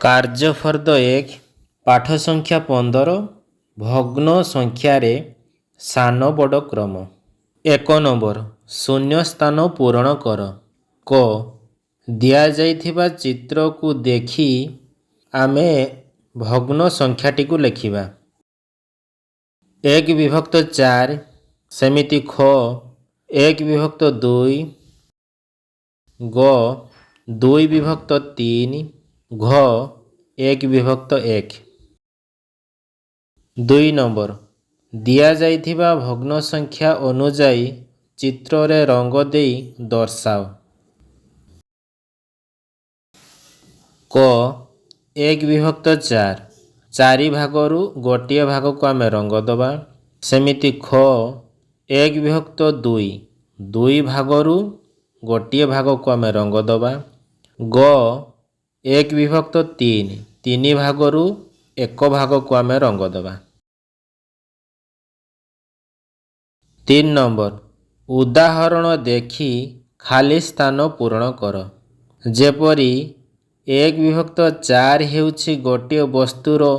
କାର୍ଯ୍ୟ ଫର୍ଦ୍ଦ 1 ପାଠ ସଂଖ୍ୟା 15 ଭଗ୍ନ ସଂଖ୍ୟାରେ ସାନ ବଡ଼ କ୍ରମ। 1 ନମ୍ବର ଶୂନ୍ୟ ସ୍ଥାନ ପୂରଣ କର। କ ଦିଆଯାଇଥିବା ଚିତ୍ରକୁ ଦେଖି ଆମେ ଭଗ୍ନ ସଂଖ୍ୟାଟିକୁ ଲେଖିବା। 1 ବିଭକ୍ତ 4 ସେମିତି ଖ 1 ବିଭକ୍ତ 2 ଗ 2 ବିଭକ୍ତ 3 ଘ 1 ବିଭକ୍ତ 1। 2 ନମ୍ବର ଦିଆଯାଇଥିବା ଭଗ୍ନ ସଂଖ୍ୟା ଅନୁଯାୟୀ ଚିତ୍ରରେ ରଙ୍ଗ ଦେଇ ଦର୍ଶାଅ। କ 1 ବିଭକ୍ତ 4 4 ଭାଗରୁ ଗୋଟିଏ ଭାଗକୁ ଆମେ ରଙ୍ଗ ଦେବା। ସେମିତି ଖ 1 ବିଭକ୍ତ 2 2 ଭାଗରୁ ଗୋଟିଏ ଭାଗକୁ ଆମେ ରଙ୍ଗ ଦେବା। ଗ 1 ବିଭକ୍ତ 3 3 ଭାଗରୁ ଏକ ଭାଗକୁ ଆମେ ରଙ୍ଗ ଦେବା। 3 ନମ୍ବର ଉଦାହରଣ ଦେଖି ଖାଲି ସ୍ଥାନ ପୂରଣ କର। ଯେପରି 1 ବିଭକ୍ତ 4 ହେଉଛି ଗୋଟିଏ ବସ୍ତୁର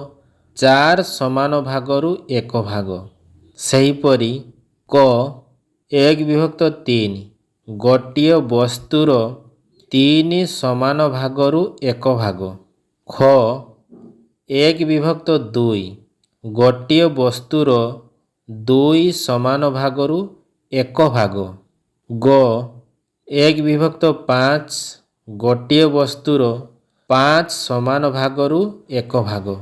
4 ସମାନ ଭାଗରୁ ଏକ ଭାଗ। ସେହିପରି କ 1 ବିଭକ୍ତ 3 ଗୋଟିଏ ବସ୍ତୁର 3 ସମାନ ଭାଗରୁ ଏକ ଭାଗ। ଖ 1 ବିଭକ୍ତ 2 ଗୋଟିଏ ବସ୍ତୁର 2 ସମାନ ଭାଗରୁ ଏକ ଭାଗ। ଗ 1 ବିଭକ୍ତ 5 ଗୋଟିଏ ବସ୍ତୁର 5 ସମାନ ଭାଗରୁ ଏକ ଭାଗ।